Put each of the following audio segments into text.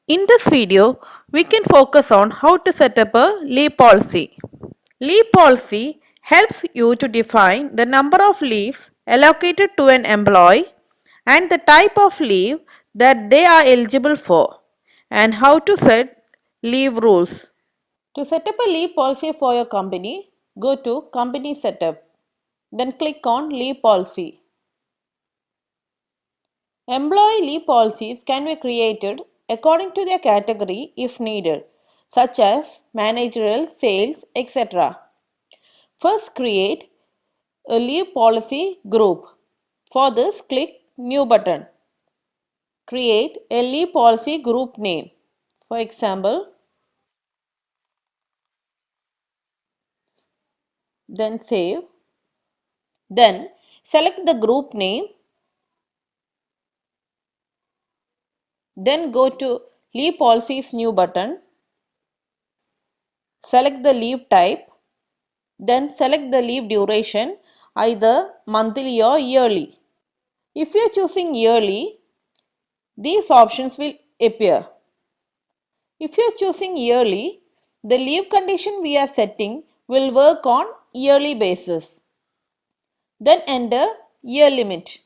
In this video, we can focus on how to set up a leave policy. Leave policy helps you to define the number of leaves allocated to an employee and the type of leave that they are eligible for and how to set leave rules. To set up a leave policy for your company, go to Company Setup. Then click on Leave Policy. Employee leave policies can be created according to their category if needed, such as managerial, sales, etc. First, create a leave policy group. For this, click New button. Create a leave policy group name. For example, then save. Then select the group name. Then go to Leave Policies New button. Select the leave type. Then select the leave duration, either monthly or yearly. If you are choosing yearly, these options will appear. If you are choosing yearly, the leave condition we are setting will work on yearly basis. Then enter year limit.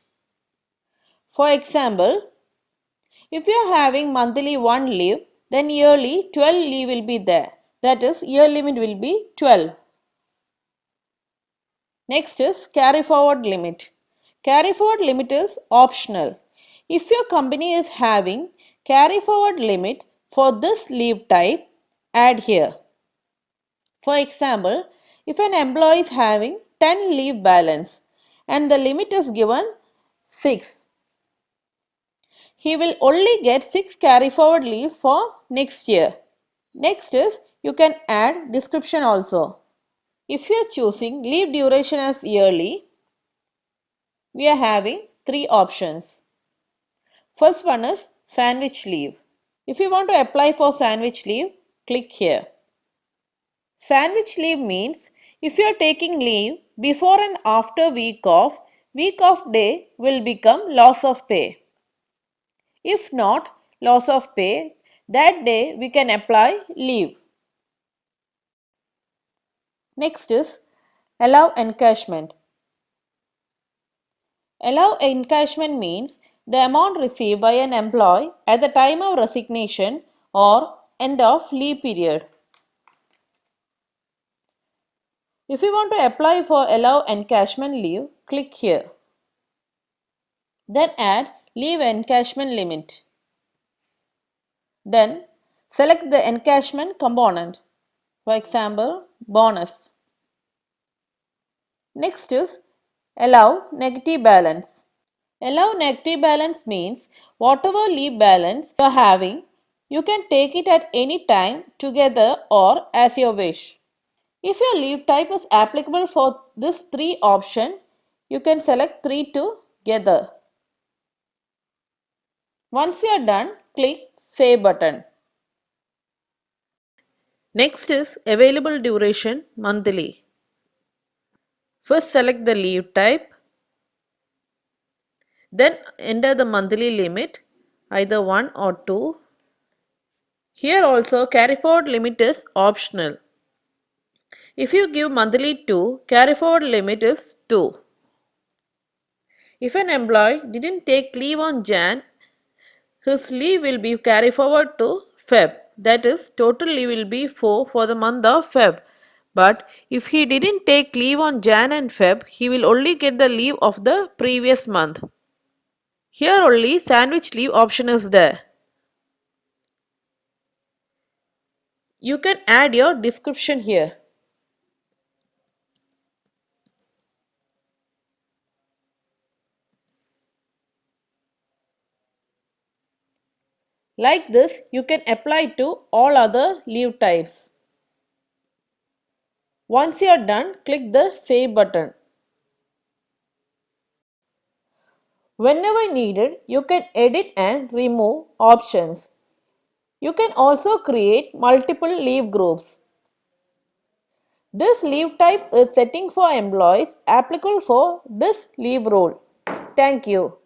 For example, if you are having monthly 1 leave, then yearly 12 leave will be there. That is, year limit will be 12. Next is carry forward limit. Carry forward limit is optional. If your company is having carry forward limit for this leave type, add here. For example, if an employee is having 10 leave balance and the limit is given 6, he will only get 6 carry forward leaves for next year. Next is you can add description also. If you are choosing leave duration as yearly, we are having 3 options. First one is sandwich leave. If you want to apply for sandwich leave, click here. Sandwich leave means if you are taking leave before and after week off day will become loss of pay. If not loss of pay, that day we can apply leave. Next is allow encashment. Allow encashment means the amount received by an employee at the time of resignation or end of leave period. If you want to apply for allow encashment leave, click here. Then add leave encashment limit. Then select the encashment component, for example, bonus. Next is allow negative balance. Allow negative balance means whatever leave balance you are having, you can take it at any time together or as your wish. If your leave type is applicable for this 3 option, you can select 3 together. Once you are done, click Save button. Next is available duration monthly. First select the leave type. Then enter the monthly limit, either 1 or 2. Here also carry forward limit is optional. If you give monthly 2, carry forward limit is 2. If an employee didn't take leave on Jan, his leave will be carried forward to Feb. That is, total leave will be 4 for the month of Feb. But if he didn't take leave on Jan and Feb, he will only get the leave of the previous month. Here only sandwich leave option is there. You can add your description here. Like this, you can apply to all other leave types. Once you are done, click the Save button. Whenever needed, you can edit and remove options. You can also create multiple leave groups. This leave type is setting for employees applicable for this leave role. Thank you.